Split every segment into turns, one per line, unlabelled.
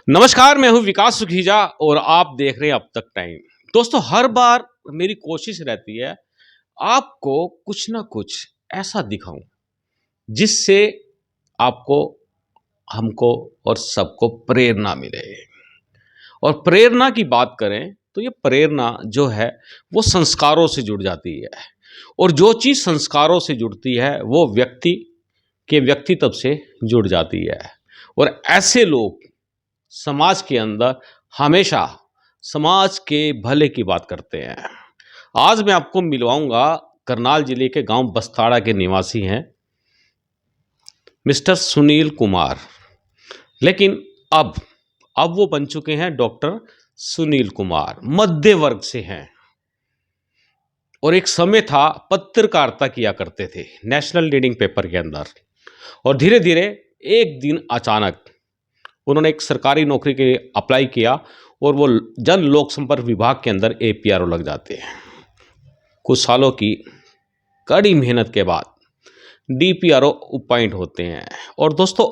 नमस्कार, मैं हूँ विकास सुखीजा और आप देख रहे हैं अब तक टाइम। दोस्तों, हर बार मेरी कोशिश रहती है आपको कुछ ना कुछ ऐसा दिखाऊं जिससे आपको, हमको और सबको प्रेरणा मिले। और प्रेरणा की बात करें तो ये प्रेरणा जो है वो संस्कारों से जुड़ जाती है, और जो चीज़ संस्कारों से जुड़ती है वो व्यक्ति के व्यक्तित्व से जुड़ जाती है। और ऐसे लोग समाज के अंदर हमेशा समाज के भले की बात करते हैं। आज मैं आपको मिलवाऊंगा करनाल जिले के गांव बस्ताड़ा के निवासी हैं मिस्टर सुनील कुमार। लेकिन अब वो बन चुके हैं डॉक्टर सुनील कुमार, मध्य वर्ग से हैं। और एक समय था पत्रकारिता किया करते थे नेशनल लीडिंग पेपर के अंदर, और धीरे धीरे एक दिन अचानक उन्होंने एक सरकारी नौकरी के लिए अप्लाई किया और वो जन लोक संपर्क विभाग के अंदर एपीआरओ लग जाते हैं। कुछ सालों की कड़ी मेहनत के बाद डीपीआरओ अपॉइंट होते हैं। और दोस्तों,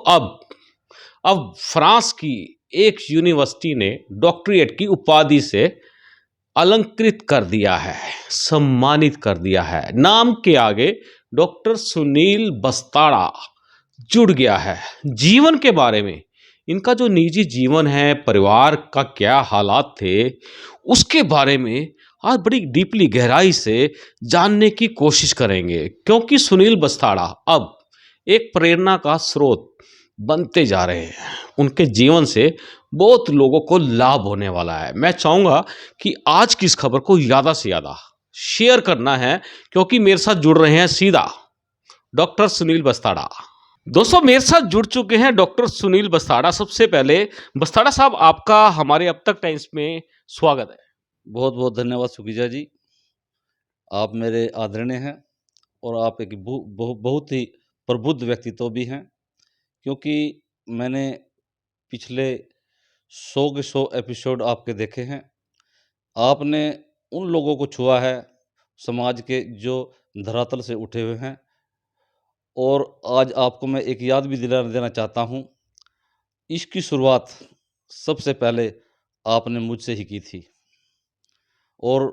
अब फ्रांस की एक यूनिवर्सिटी ने डॉक्टरेट की उपाधि से अलंकृत कर दिया है, सम्मानित कर दिया है। नाम के आगे डॉक्टर सुनील बस्ताड़ा जुड़ गया है। जीवन के बारे में, इनका जो निजी जीवन है, परिवार का क्या हालात थे, उसके बारे में आज बड़ी डीपली गहराई से जानने की कोशिश करेंगे, क्योंकि सुनील बस्ताड़ा अब एक प्रेरणा का स्रोत बनते जा रहे हैं। उनके जीवन से बहुत लोगों को लाभ होने वाला है। मैं चाहूँगा कि आज की इस खबर को ज़्यादा से ज़्यादा शेयर करना है, क्योंकि मेरे साथ जुड़ रहे हैं सीधा डॉक्टर सुनील बस्ताड़ा। दोस्तों, मेरे साथ जुड़ चुके हैं डॉक्टर सुनील बस्ताड़ा। सबसे पहले बस्ताड़ा साहब, आपका हमारे अब तक टाइम्स में स्वागत है।
बहुत बहुत धन्यवाद सुखीजा जी। आप मेरे आदरणीय हैं और आप एक बहुत ही प्रबुद्ध व्यक्तित्व भी हैं, क्योंकि मैंने पिछले 100 के 100 एपिसोड आपके देखे हैं। आपने उन लोगों को छुआ है समाज के जो धरातल से उठे हुए हैं, और आज आपको मैं एक याद भी दिला देना चाहता हूँ। इसकी शुरुआत सबसे पहले आपने मुझसे ही की थी, और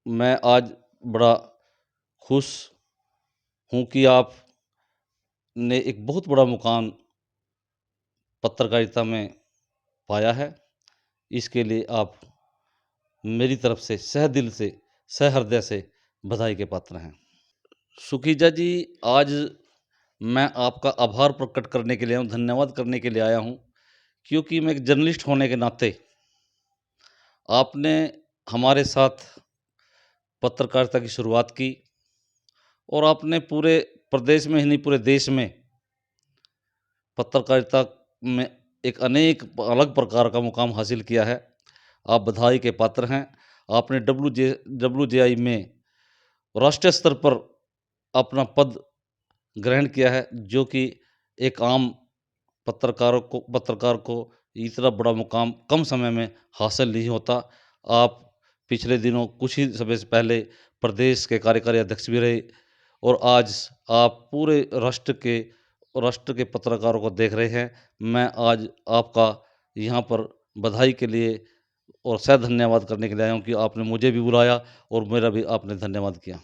मैं आज बड़ा खुश हूँ कि आपने एक बहुत बड़ा मुकाम पत्रकारिता में पाया है। इसके लिए आप मेरी तरफ से सहदिल से, सहृदय से बधाई के पात्र हैं। सुखीजा जी, आज मैं आपका आभार प्रकट करने के लिए आया हूँ, धन्यवाद करने के लिए आया हूँ, क्योंकि मैं एक जर्नलिस्ट होने के नाते आपने हमारे साथ पत्रकारिता की शुरुआत की, और आपने पूरे प्रदेश में ही नहीं, पूरे देश में पत्रकारिता में एक अनेक अलग प्रकार का मुकाम हासिल किया है। आप बधाई के पात्र हैं। आपने WJI में राष्ट्रीय स्तर पर अपना पद ग्रहण किया है, जो कि एक आम पत्रकार को इतना बड़ा मुकाम कम समय में हासिल नहीं होता। आप पिछले दिनों कुछ ही समय से पहले प्रदेश के कार्यकारी अध्यक्ष भी रहे, और आज आप पूरे राष्ट्र के पत्रकारों को देख रहे हैं। मैं आज आपका यहाँ पर बधाई के लिए और धन्यवाद करने के लिए आया हूँ कि आपने मुझे भी बुलाया और मेरा भी आपने धन्यवाद किया।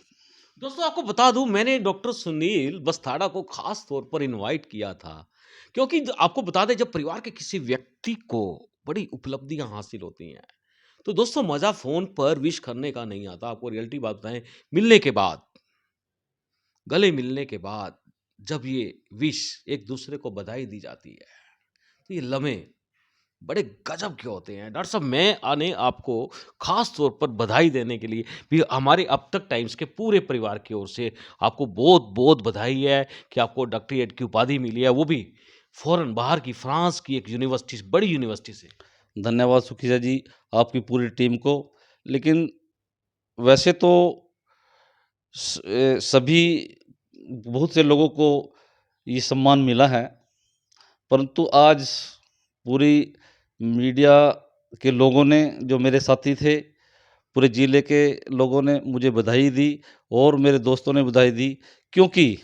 दोस्तों, आपको बता दूं, मैंने डॉक्टर सुनील बस्ताड़ा को खास तौर पर इनवाइट किया था, क्योंकि आपको बता दें, जब परिवार के किसी व्यक्ति को बड़ी उपलब्धियां हासिल होती हैं तो दोस्तों मजा फोन पर विश करने का नहीं आता। आपको रियलिटी बात बताएं, मिलने के बाद, गले मिलने के बाद, जब ये विश, एक दूसरे को बधाई दी जाती है, तो ये लम्हे बड़े गजब के होते हैं। डॉक्टर साहब, मैं आने आपको खास तौर पर बधाई देने के लिए भी हमारे अब तक टाइम्स के पूरे परिवार की ओर से आपको बहुत बहुत बधाई है कि आपको डॉक्टरेट की उपाधि मिली है, वो भी फॉरेन, बाहर की, फ्रांस की एक यूनिवर्सिटी, बड़ी यूनिवर्सिटी से।
धन्यवाद सुखीजा जी, आपकी पूरी टीम को। लेकिन वैसे तो सभी बहुत से लोगों को ये सम्मान मिला है, परंतु आज पूरी मीडिया के लोगों ने, जो मेरे साथी थे, पूरे ज़िले के लोगों ने मुझे बधाई दी और मेरे दोस्तों ने बधाई दी, क्योंकि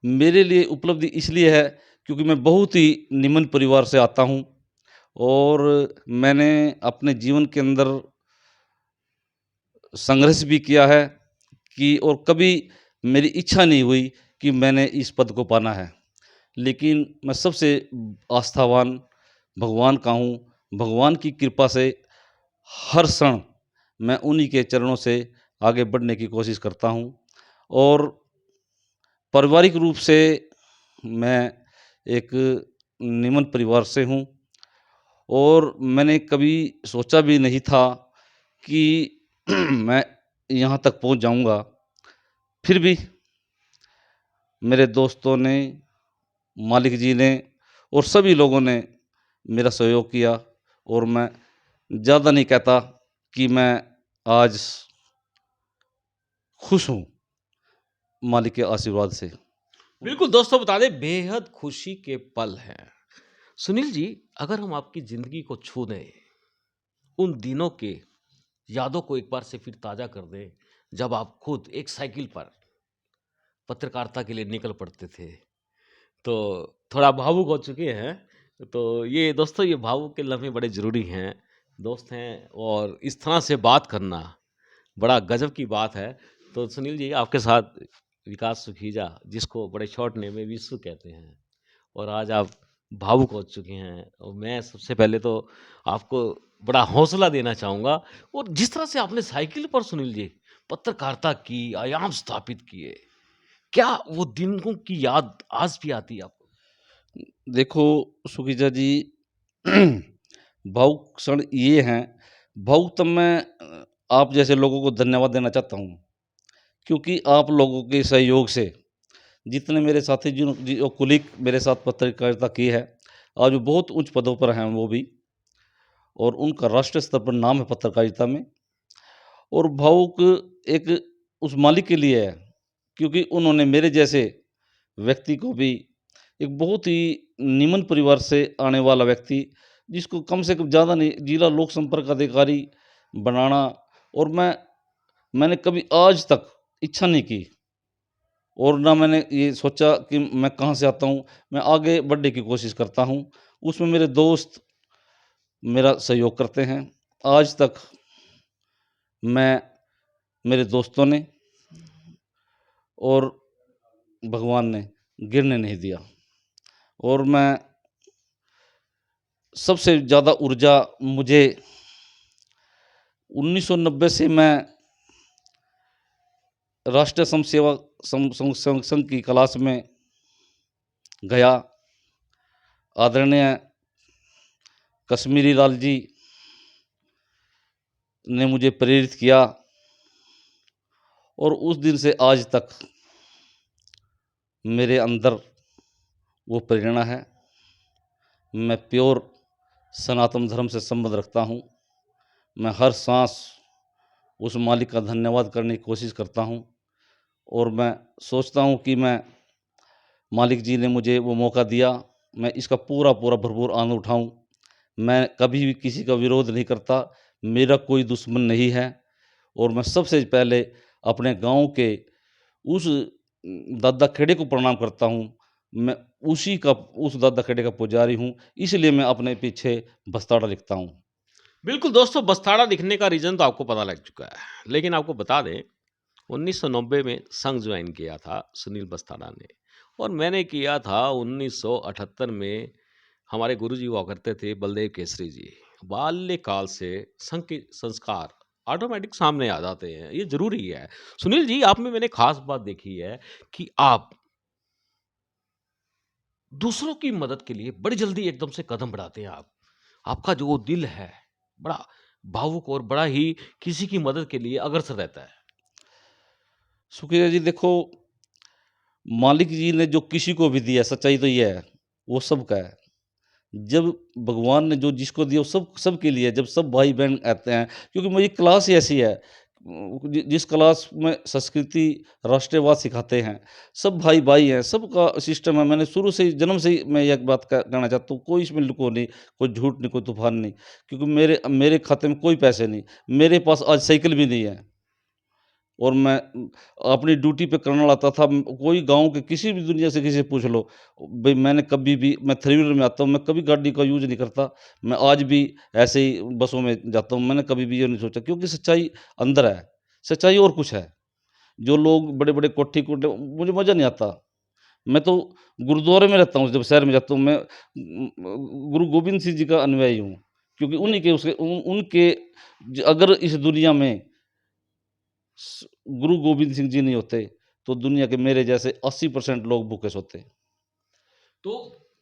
मेरे लिए उपलब्धि इसलिए है क्योंकि मैं बहुत ही निम्न परिवार से आता हूँ, और मैंने अपने जीवन के अंदर संघर्ष भी किया है कि और कभी मेरी इच्छा नहीं हुई कि मैंने इस पद को पाना है। लेकिन मैं सबसे आस्थावान भगवान का हूँ। भगवान की कृपा से हर क्षण मैं उन्हीं के चरणों से आगे बढ़ने की कोशिश करता हूँ। और पारिवारिक रूप से मैं एक निम्न परिवार से हूँ और मैंने कभी सोचा भी नहीं था कि मैं यहाँ तक पहुँच जाऊँगा। फिर भी मेरे दोस्तों ने, मालिक जी ने और सभी लोगों ने मेरा सहयोग किया और मैं ज़्यादा नहीं कहता कि मैं आज खुश हूँ मालिक के आशीर्वाद से।
बिल्कुल दोस्तों, बता दें बेहद खुशी के पल हैं। सुनील जी, अगर हम आपकी ज़िंदगी को छू दें, उन दिनों के यादों को एक बार से फिर ताज़ा कर दें, जब आप खुद एक साइकिल पर पत्रकारिता के लिए निकल पड़ते थे, तो थोड़ा भावुक हो चुके हैं। तो ये दोस्तों, ये भावुक के लम्हे बड़े ज़रूरी हैं। दोस्त हैं और इस तरह से बात करना बड़ा गज़ब की बात है। तो सुनील जी, आपके साथ विकास सुखीजा, जिसको बड़े शॉर्ट नेम में विश्व कहते हैं, और आज आप भावुक हो चुके हैं, और मैं सबसे पहले तो आपको बड़ा हौसला देना चाहूँगा। और जिस तरह से आपने साइकिल पर सुनील जी पत्रकारिता की, आयाम स्थापित किए, क्या वो दिनों की याद आज भी आती है आपको?
देखो सुखीजा जी, भावुक क्षण ये हैं, भावुक तब मैं आप जैसे लोगों को धन्यवाद देना चाहता हूँ, क्योंकि आप लोगों के सहयोग से जितने मेरे साथी जो कुलीग मेरे साथ पत्रकारिता की है, आज वो बहुत उच्च पदों पर हैं वो भी, और उनका राष्ट्रीय स्तर पर नाम है पत्रकारिता में। और भावुक एक उस मालिक के लिए है, क्योंकि उन्होंने मेरे जैसे व्यक्ति को भी, एक बहुत ही निम्न परिवार से आने वाला व्यक्ति, जिसको कम से कम ज़्यादा नहीं जिला लोक संपर्क अधिकारी बनाना, और मैंने कभी आज तक इच्छा नहीं की और ना मैंने ये सोचा कि मैं कहाँ से आता हूँ, मैं आगे बढ़ने की कोशिश करता हूँ। उसमें मेरे दोस्त मेरा सहयोग करते हैं। आज तक मैं मेरे दोस्तों ने और भगवान ने गिरने नहीं दिया, और मैं सबसे ज़्यादा ऊर्जा मुझे 1990 से मैं राष्ट्रीय स्वयं सेवा संघ की क्लास में गया। आदरणीय कश्मीरी लाल जी ने मुझे प्रेरित किया, और उस दिन से आज तक मेरे अंदर वो प्रेरणा है। मैं प्योर सनातन धर्म से संबंध रखता हूँ। मैं हर सांस उस मालिक का धन्यवाद करने की कोशिश करता हूँ, और मैं सोचता हूँ कि मैं मालिक जी ने मुझे वो मौका दिया, मैं इसका पूरा भरपूर आनंद उठाऊँ। मैं कभी भी किसी का विरोध नहीं करता, मेरा कोई दुश्मन नहीं है, और मैं सबसे पहले अपने गाँव के उस दादा खेड़े को प्रणाम करता हूँ। मैं उस दादा खेड़े का पुजारी हूँ, इसलिए मैं अपने पीछे बस्ताड़ा लिखता हूँ।
बिल्कुल दोस्तों, बस्ताड़ा दिखने का रीज़न तो आपको पता लग चुका है। लेकिन आपको बता दें, 1990 में संघ ज्वाइन किया था सुनील बस्ताड़ा ने, और मैंने किया था 1978 में। हमारे गुरुजी हुआ करते थे बलदेव केसरी जी। बाल्यकाल से संघ के संस्कार ऑटोमेटिक सामने आ जाते हैं, ये ज़रूरी है। सुनील जी, आप में मैंने ख़ास बात देखी है कि आप दूसरों की मदद के लिए बड़ी जल्दी एकदम से कदम बढ़ाते हैं आप। आपका जो वो दिल है, बड़ा भावुक और बड़ा ही किसी की मदद के लिए अग्रसर रहता है।
सुखिया जी देखो, मालिक जी ने जो किसी को भी दिया, सच्चाई तो ये है, वो सबका है। जब भगवान ने जो जिसको दिया वो सबके लिए है। जब सब भाई-बहन आते हैं, क्योंकि मेरी क्लास ही ऐसी है, जिस क्लास में संस्कृति, राष्ट्रवाद सिखाते हैं, सब भाई-भाई हैं, सबका सिस्टम है। मैंने शुरू से ही, जन्म से ही मैं एक बात कहना चाहता हूँ, कोई इसमें लुको नहीं, कोई झूठ नहीं, कोई तूफ़ान नहीं, क्योंकि मेरे मेरे खाते में कोई पैसे नहीं, मेरे पास आज साइकिल भी नहीं है, और मैं अपनी ड्यूटी पे करने आता था। कोई गाँव के किसी भी दुनिया से किसी से पूछ लो, भई मैंने कभी भी, मैं थ्री व्हीलर में आता हूँ, मैं कभी गाड़ी का यूज़ नहीं करता। मैं आज भी ऐसे ही बसों में जाता हूँ, मैंने कभी भी ये नहीं सोचा, क्योंकि सच्चाई अंदर है, सच्चाई और कुछ है। जो लोग बड़े-बड़े कोठी-कोठे, मुझे मज़ा नहीं आता। मैं तो गुरुद्वारे में रहता हूँ, जब शहर में जाता हूँ मैं, गुरु गोबिंद सिंह जी का अनुयायी हूँ, क्योंकि उन्हीं के उसके उनके अगर इस दुनिया में गुरु गोबिंद सिंह जी नहीं होते, तो दुनिया के मेरे जैसे 80% लोग भूखे सोते।
तो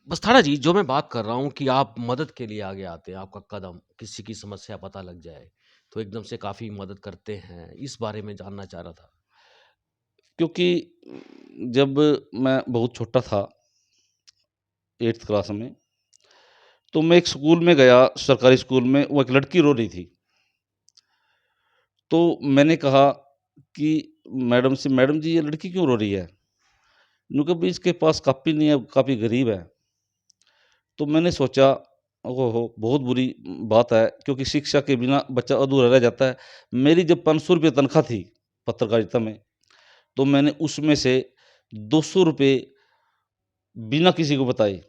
बस्तारा जी, जो मैं बात कर रहा हूँ कि आप मदद के लिए आगे आते हैं, आपका कदम किसी की समस्या पता लग जाए, तो एकदम से काफ़ी मदद करते हैं, इस बारे में जानना चाह रहा था।
क्योंकि जब मैं बहुत छोटा था, 8th क्लास में, तो मैं एक स्कूल में गया, सरकारी स्कूल में, वो एक लड़की रो रही थी। तो मैंने कहा कि मैडम से, "मैडम जी, ये लड़की क्यों रो रही है?" उन्होंने कहा, "भई इसके पास कॉपी नहीं है, काफ़ी गरीब है।" तो मैंने सोचा, ओहो! बहुत बुरी बात है, क्योंकि शिक्षा के बिना बच्चा अधूरा रह जाता है। मेरी जब ₹500 तनख्वाह थी पत्रकारिता में, तो मैंने उसमें से ₹200 बिना किसी को बताए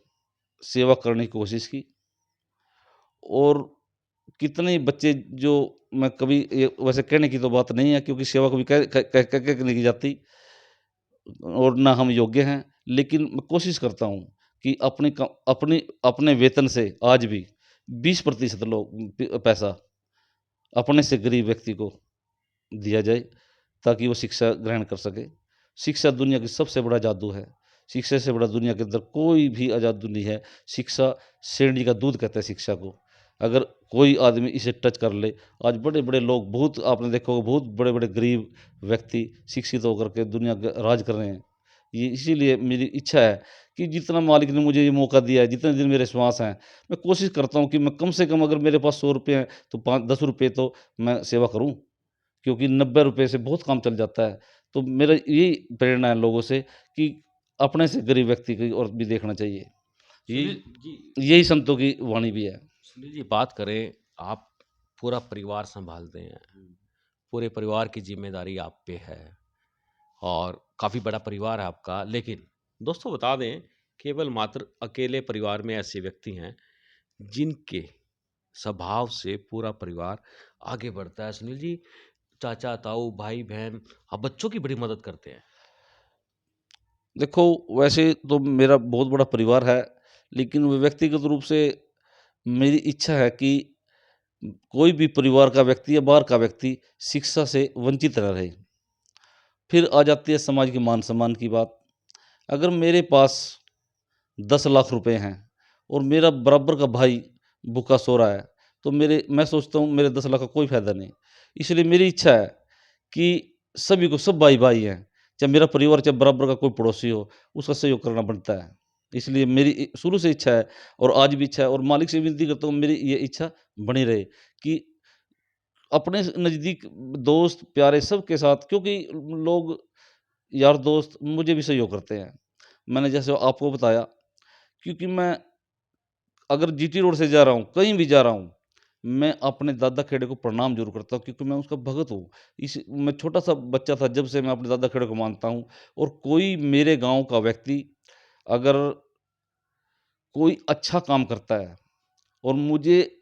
सेवा करने की कोशिश की। और कितने बच्चे, जो मैं कभी, ये वैसे कहने की तो बात नहीं है, क्योंकि सेवा कभी कह के नहीं की जाती, और ना हम योग्य हैं। लेकिन मैं कोशिश करता हूँ कि अपने वेतन से आज भी 20% पैसा अपने से गरीब व्यक्ति को दिया जाए, ताकि वो शिक्षा ग्रहण कर सके। शिक्षा दुनिया की सबसे बड़ा जादू है। शिक्षा से बड़ा दुनिया के अंदर कोई भी जादू नहीं है। शिक्षा शेरनी का दूध कहते हैं शिक्षा को। अगर कोई आदमी इसे टच कर ले, आज बड़े-बड़े लोग, बहुत आपने देखा होगा, बहुत बड़े-बड़े गरीब व्यक्ति शिक्षित होकर के दुनिया का राज कर रहे हैं। ये इसीलिए मेरी इच्छा है कि जितना मालिक ने मुझे ये मौका दिया है, जितने दिन मेरे श्वास हैं, मैं कोशिश करता हूँ कि मैं कम से कम, अगर मेरे पास ₹100 हैं, तो 5-10 तो मैं सेवा करूँ। क्योंकि ₹90 से बहुत काम चल जाता है। तो मेरा यही प्रेरणा है लोगों से कि अपने से गरीब व्यक्ति की ओर भी देखना चाहिए।
सुनील
यही
जी,
यही संतों की वाणी भी है।
सुनील जी, बात करें, आप पूरा परिवार सँभालते हैं, पूरे परिवार की ज़िम्मेदारी आप पे है और काफ़ी बड़ा परिवार है आपका। लेकिन दोस्तों बता दें, केवल मात्र अकेले परिवार में ऐसे व्यक्ति हैं, जिनके स्वभाव से पूरा परिवार आगे बढ़ता है। सुनील जी, चाचा, ताऊ, भाई-बहन, आप बच्चों की बड़ी मदद करते हैं।
देखो, वैसे तो मेरा बहुत बड़ा परिवार है, लेकिन वो व्यक्तिगत रूप से मेरी इच्छा है कि कोई भी परिवार का व्यक्ति या बाहर का व्यक्ति शिक्षा से वंचित ना रहे। फिर आ जाती है समाज के मान-सम्मान की बात। अगर मेरे पास 10 लाख रुपए हैं और मेरा बराबर का भाई भूखा सो रहा है, तो मैं सोचता हूँ मेरे 10 लाख का कोई फ़ायदा नहीं। इसलिए मेरी इच्छा है कि सभी को, सब भाई-भाई हैं, चाहे मेरा परिवार, चाहे बराबर का कोई पड़ोसी हो, उसका सहयोग करना बनता है। इसलिए मेरी शुरू से इच्छा है, और आज भी इच्छा है, और मालिक से विनती करता हूँ मेरी ये इच्छा बनी रहे कि अपने नज़दीक दोस्त, प्यारे सबके साथ, क्योंकि लोग, यार दोस्त मुझे भी सहयोग करते हैं। मैंने जैसे आपको बताया, क्योंकि मैं अगर जीटी रोड से जा रहा हूँ, कहीं भी जा रहा हूँ, मैं अपने दादा खेड़े को प्रणाम ज़रूर करता हूँ, क्योंकि मैं उसका भगत हूँ। मैं छोटा-सा बच्चा था जब से मैं अपने दादा खेड़े को मानता हूँ, और कोई मेरे गाँव का व्यक्ति अगर कोई अच्छा काम करता है और मुझे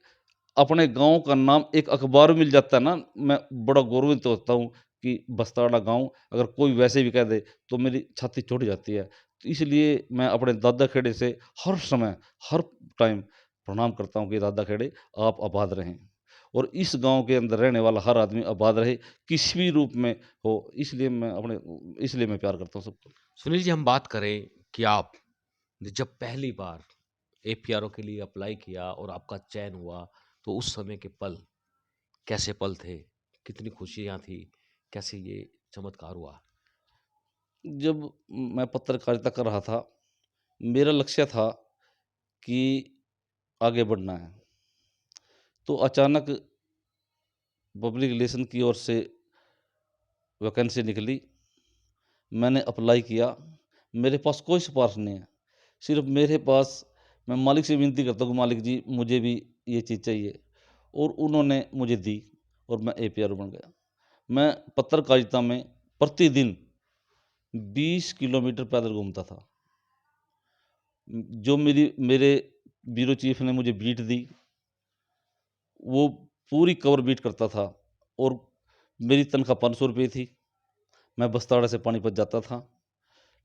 अपने गाँव का नाम एक अखबार में मिल जाता है ना, मैं बड़ा गौरवान्वित होता हूँ कि बस्ताड़ा गाँव, अगर कोई वैसे भी कह दे, तो मेरी छाती चौड़ी जाती है। तो इसलिए मैं अपने दादा खेड़े से हर समय, हर टाइम प्रणाम करता हूँ कि दादा खेड़े, आप आबाद रहें। और इस गाँव के अंदर रहने वाला हर आदमी आबाद रहे, किसी भी रूप में हो, इसलिए मैं प्यार करता हूँ सबको।
सुनील जी, हम बात करें कि आप जब पहली बार एपीआरओ के लिए अप्लाई किया और आपका चयन हुआ, तो उस समय के पल, कैसे पल थे? कितनी खुशियाँ थी? कैसे ये चमत्कार हुआ?
जब मैं पत्रकारिता कर रहा था, मेरा लक्ष्य था कि आगे बढ़ना है। तो अचानक पब्लिक रिलेशन की ओर से वैकेंसी निकली, मैंने अप्लाई किया, मेरे पास कोई सिफ़ारिश नहीं है। सिर्फ़ मेरे पास, मैं मालिक से विनती करता हूँ कि मालिक जी मुझे भी ये चीज़ चाहिए, और उन्होंने मुझे दी, और मैं एपीआर बन गया। मैं पत्रकारिता में प्रतिदिन 20 किलोमीटर पैदल घूमता था। जो मेरे ब्यूरो चीफ ने मुझे बीट दी, वो पूरी कवर बीट करता था और मेरी तनख्वाह ₹500 थी। मैं बस्ताड़ा से पानीपत जाता था।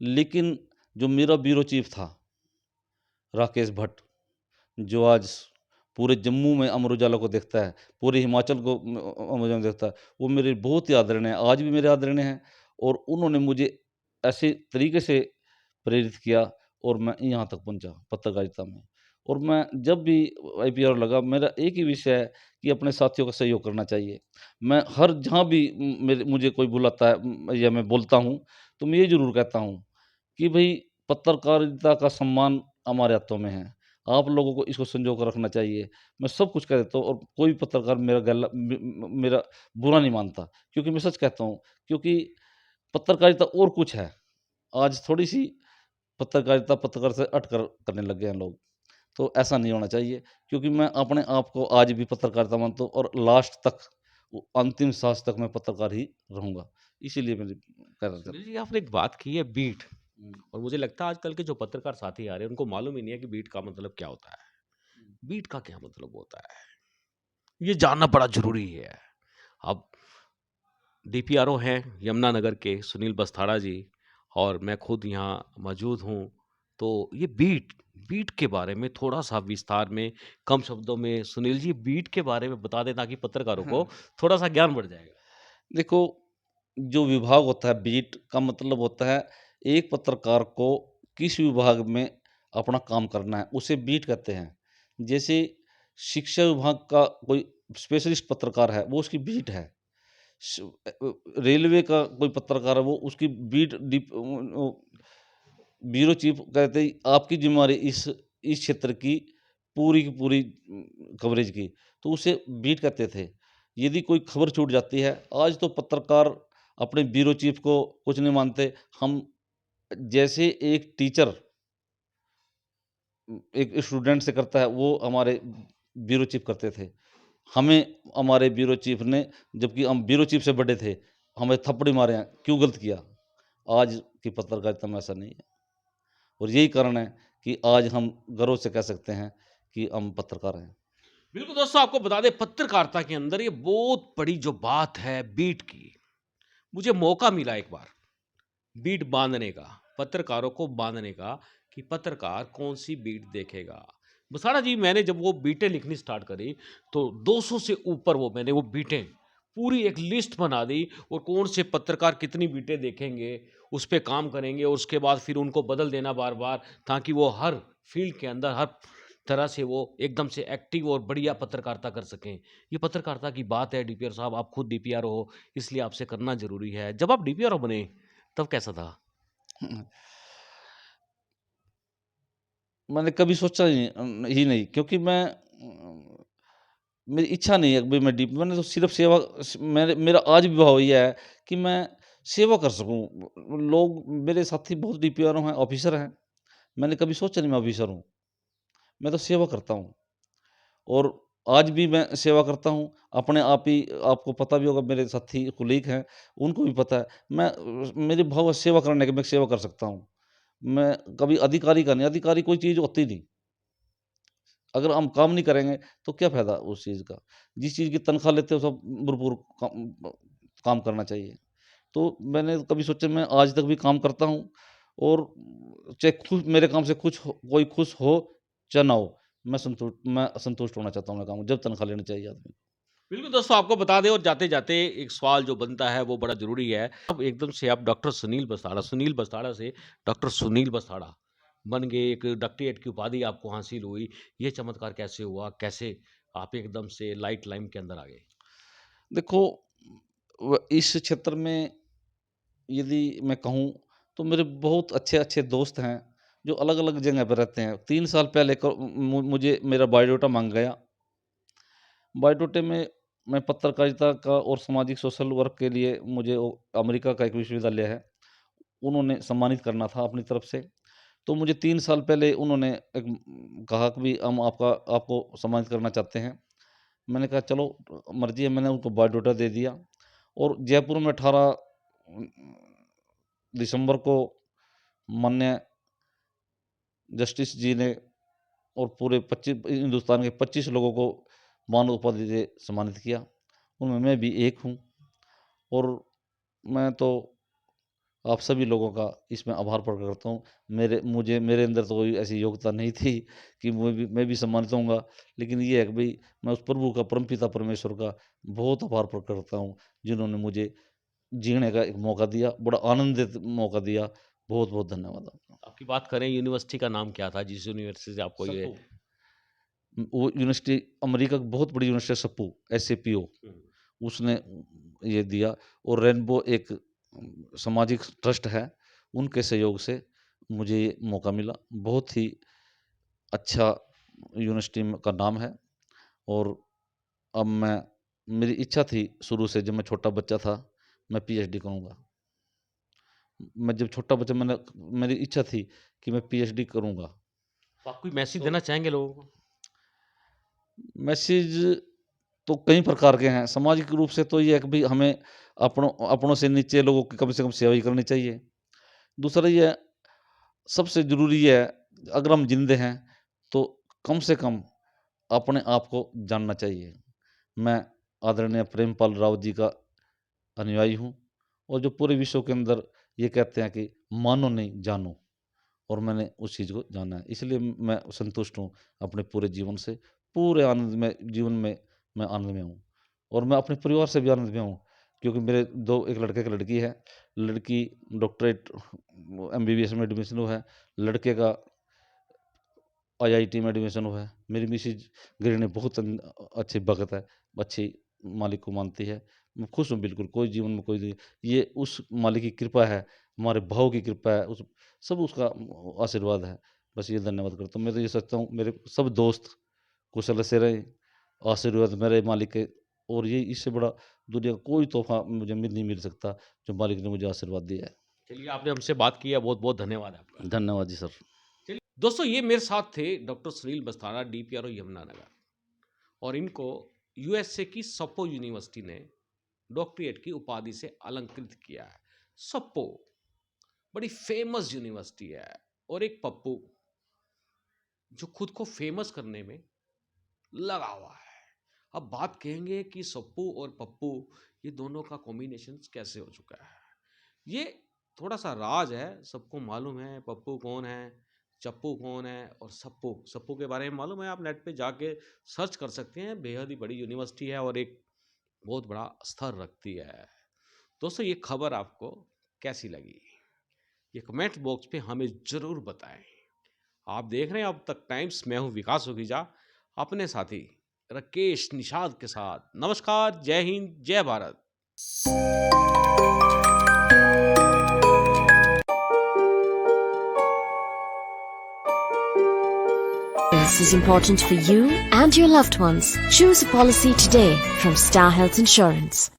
लेकिन जो मेरा ब्यूरो चीफ था, राकेश भट्ट, जो आज पूरे जम्मू में अमर उजाला को देखता है, पूरे हिमाचल को अमर उजाला देखता है, वो मेरे बहुत ही आदरणीय हैं, आज भी मेरे आदरणीय हैं और उन्होंने मुझे ऐसे तरीके से प्रेरित किया और मैं यहाँ तक पहुँचा पत्रकारिता में। और मैं जब भी आईपीआर लगा, मेरा एक ही विषय है कि अपने साथियों का सहयोग करना चाहिए। मैं हर जहाँ भी मुझे कोई बुलाता है या मैं बोलता हूँ, तो मैं ये ज़रूर कहता हूँ कि भई पत्रकारिता का सम्मान हमारे हाथों में है। आप लोगों को इसको संजो कर रखना चाहिए। मैं सब कुछ कह देता हूँ और कोई पत्रकार मेरा गला मेरा बुरा नहीं मानता, क्योंकि मैं सच कहता हूँ, क्योंकि पत्रकारिता और कुछ है। आज थोड़ी-सी पत्रकार से हट कर करने लग गए हैं लोग। तो ऐसा नहीं होना चाहिए, क्योंकि मैं अपने आप को आज भी पत्रकारिता मानता हूँ और लास्ट तक, वो अंतिम साँस तक मैं पत्रकार ही रहूँगा। इसीलिए मैंने कह रहा था।
सुनील जी, आपने एक बात की है बीट,
हुँ,
और मुझे लगता है आजकल के जो पत्रकार साथी आ रहे हैं उनको मालूम ही नहीं है कि बीट का मतलब क्या होता है।
हुँ।
बीट का क्या मतलब होता है? ये जानना बड़ा ज़रूरी है। अब डीपीआरओ हैं यमुनानगर के सुनील बस्ताड़ा जी, और मैं खुद यहाँ मौजूद हूँ। तो ये बीट, बीट के बारे में थोड़ा-सा विस्तार में, कम शब्दों में सुनील जी बीट के बारे में बता दें ताकि पत्रकारों को
हाँ,
थोड़ा-सा ज्ञान बढ़ जाएगा।
देखो, जो विभाग होता है बीट का मतलब होता है, एक पत्रकार को किस विभाग में अपना काम करना है, उसे बीट कहते हैं। जैसे शिक्षा विभाग का कोई स्पेशलिस्ट पत्रकार है, वो उसकी बीट है। रेलवे का कोई पत्रकार है, वो उसकी बीट ब्यूरो चीफ कहते ही आपकी ज़िम्मेवारी इस क्षेत्र की पूरी कवरेज की, तो उसे बीट कहते थे। यदि कोई खबर छूट जाती है, आज तो पत्रकार अपने ब्यूरो चीफ को कुछ नहीं मानते। हम जैसे एक टीचर एक स्टूडेंट से करता है, वो हमारे ब्यूरो चीफ करते थे। हमें हमारे ब्यूरो चीफ ने, जबकि हम ब्यूरो चीफ से बड़े थे, हमें थप्पड़ी मारे हैं, क्यों गलत किया? आज की पत्रकारिता में ऐसा नहीं है और यही कारण है कि आज हम गर्व से कह सकते हैं कि हम पत्रकार हैं।
बिल्कुल दोस्तों, आपको बता दें पत्रकारिता के अंदर ये बहुत बड़ी जो बात है बीट की, मुझे मौका मिला एक बार बीट बाँधने का, पत्रकारों को बाँधने का कि पत्रकार कौन-सी बीट देखेगा। बसाड़ा जी, मैंने जब वो बीटें लिखनी स्टार्ट करी, तो 200 से ऊपर वो मैंने वो बीटें, पूरी एक लिस्ट बना दी, और कौन से पत्रकार कितनी बीटें देखेंगे, उस पे काम करेंगे और उसके बाद फिर उनको बदल देना बार-बार, ताकि वो हर फ़ील्ड के अंदर, हर तरह से वो एकदम से एक्टिव और बढ़िया पत्रकारिता कर सकें। ये पत्रकारिता की बात है डीपीआर साहब, आप खुद डीपीआर हो, इसलिए आपसे करना ज़रूरी है। जब आप डीपीआर बने, तब कैसा था?
मैंने कभी सोचा ही नहीं, क्योंकि मेरी इच्छा नहीं है कि मैं डीप, मैंने तो सिर्फ़ सेवा स मेरा आज भी भाव ये है कि मैं सेवा कर सकूँ। लोग मेरे साथी बहुत डीपीआर हैं, ऑफ़िसर हैं। मैंने कभी सोचा नहीं मैं ऑफ़िसर हूँ। मैं तो सेवा करता हूँ और आज भी मैं सेवा करता हूँ। अपने आप ही आपको पता भी होगा, मेरे साथी कलीग हैं, उनको भी पता है। मेरे भाव है सेवा करने के, मैं सेवा कर सकता हूँ। मैं कभी अधिकारी का नहीं, अधिकारी कोई चीज़ होती नहीं। अगर हम काम नहीं करेंगे, तो क्या फ़ायदा उस चीज़ का? जिस चीज़ की तनख्वाह लेते हो, सब भरपूर काम करना चाहिए। तो मैंने कभी सोचा, मैं आज तक भी काम करता हूँ और चाहे खुद मेरे काम से कोई खुश हो चाहे ना हो, मैं संतुष्ट होना चाहता हूँ अपने काम में, जब तनख्वाह लेनी चाहिए आदमी को।
बिल्कुल दोस्तों, आपको बता दें, और जाते-जाते एक सवाल जो बनता है वो बड़ा ज़रूरी है। अब एकदम से आप डॉक्टर सुनील बस्ताड़ा से डॉक्टर सुनील बस्ताड़ा बन गए, एक डॉक्टरेट की उपाधि आपको हासिल हुई। ये चमत्कार कैसे हुआ? कैसे आप एकदम से लाइट लाइन के अंदर आ गए?
देखो, इस क्षेत्र में यदि मैं कहूँ, तो मेरे बहुत अच्छे-अच्छे दोस्त हैं, जो अलग-अलग जगह पे रहते हैं। 3 साल पहले मुझे मेरा बायोडाटा माँगा गया। बायोडाटे में मैं पत्रकारिता का और सामाजिक सोशल वर्क के लिए, मुझे वो अमेरिका का एक विश्वविद्यालय है, उन्होंने सम्मानित करना था अपनी तरफ से। तो मुझे 3 साल पहले उन्होंने कहा कि भी हम आपको सम्मानित करना चाहते हैं। मैंने कहा चलो, मर्ज़ी है, मैंने उनको बायोडाटा दे दिया और जयपुर में 18 दिसंबर को माननीय जस्टिस जी ने और पूरे 25 हिंदुस्तान के 25 लोगों को मानव उपाधि से सम्मानित किया, उनमें मैं भी एक हूँ। और मैं तो आप सभी लोगों का इसमें आभार प्रकट करता हूँ। मेरे अंदर तो कोई ऐसी योग्यता नहीं थी कि मैं भी सम्मानित होऊंगा, लेकिन ये है कि भाई मैं उस प्रभु का, परमपिता परमेश्वर का बहुत आभार प्रकट करता हूँ, जिन्होंने मुझे जीने का एक मौका दिया, बड़ा आनंदित मौका दिया। बहुत बहुत धन्यवाद आपका।
आपकी बात करें, यूनिवर्सिटी का नाम क्या था जिस यूनिवर्सिटी से आपको ये
वो यूनिवर्सिटी अमेरिका की बहुत बड़ी यूनिवर्सिटी सप्पू, SAPO, उसने ये दिया। और रेनबो एक सामाजिक ट्रस्ट है, उनके सहयोग से मुझे ये मौका मिला। बहुत ही अच्छा यूनिवर्सिटी का नाम है। और अब मेरी इच्छा थी शुरू से, जब मैं छोटा बच्चा था, मैं PhD करूँगा। मैं जब छोटा बच्चा, मेरी इच्छा थी कि मैं PhD करूँगा।
तो आप कोई मैसेज देना चाहेंगे लोगों को?
मैसेज तो कई प्रकार के हैं। सामाजिक रूप से तो ये है कि भाई हमें अपनों से नीचे लोगों की कम से कम सेवा ही करनी चाहिए। दूसरा ये है, सबसे ज़रूरी ये है, अगर हम जिंदे हैं तो कम से कम अपने आप को जानना चाहिए। मैं आदरणीय प्रेमपाल राव जी का अनुयायी हूँ, और जो पूरे विश्व के अंदर ये कहते हैं कि मानो नहीं जानो, और मैंने उस चीज़ को जाना है। इसलिए मैं संतुष्ट हूँ अपने पूरे जीवन से। पूरे आनंद में, जीवन में मैं आनंद में हूँ, और मैं अपने परिवार से भी आनंद में हूँ, क्योंकि मेरे दो, एक लड़के, एक लड़की है। लड़की डॉक्टरेट MBBS में एडमिशन हुआ है, लड़के का IIT में एडमिशन हुआ है। मेरी मिसेज गृहिणी बहुत अच्छी भगत है, अच्छी मालिक को मानती है। मैं खुश हूँ बिल्कुल, कोई जीवन में कोई नहीं, ये उस मालिक की कृपा है, हमारे भाव की कृपा है, उस सब उसका आशीर्वाद है। बस ये धन्यवाद करता हूँ। मैं तो ये सोचता हूँ मेरे सब दोस्त कुशल से रहें, आशीर्वाद मेरे मालिक के, और ये इससे बड़ा दुनिया का कोई तोहफा मुझे नहीं मिल सकता जो मालिक ने मुझे आशीर्वाद दिया है।
चलिए, आपने हमसे बात की है, बहुत बहुत धन्यवाद आपका।
धन्यवाद जी सर।
चलिए दोस्तों, ये मेरे साथ थे डॉक्टर सुनील मस्ताना, DPRO यमुनानगर, और इनको USA की सप्पो यूनिवर्सिटी ने डॉक्टरेट की उपाधि से अलंकृत किया है। सप्पो बड़ी फेमस यूनिवर्सिटी है, और एक पप्पू जो खुद को फेमस करने में लगा हुआ है। अब बात कहेंगे कि सप्पू और पप्पू, ये दोनों का कॉम्बिनेशन कैसे हो चुका है। ये थोड़ा सा राज है, सबको मालूम है पप्पू कौन है, चप्पू कौन है, और सप्पू के बारे में मालूम है। आप नेट पे जाके सर्च कर सकते हैं। बेहद ही बड़ी यूनिवर्सिटी है और एक बहुत बड़ा स्तर रखती है। दोस्तों, ये खबर आपको कैसी लगी, ये कमेंट बॉक्स पे हमें ज़रूर बताएं। आप देख रहे हैं अब तक टाइम्स, मैं हूं विकास सुखीजा, अपने साथी राकेश निषाद के साथ। नमस्कार, जय हिंद, जय Bharat.
This is important for you and your loved ones. Choose a policy today from Star Health Insurance.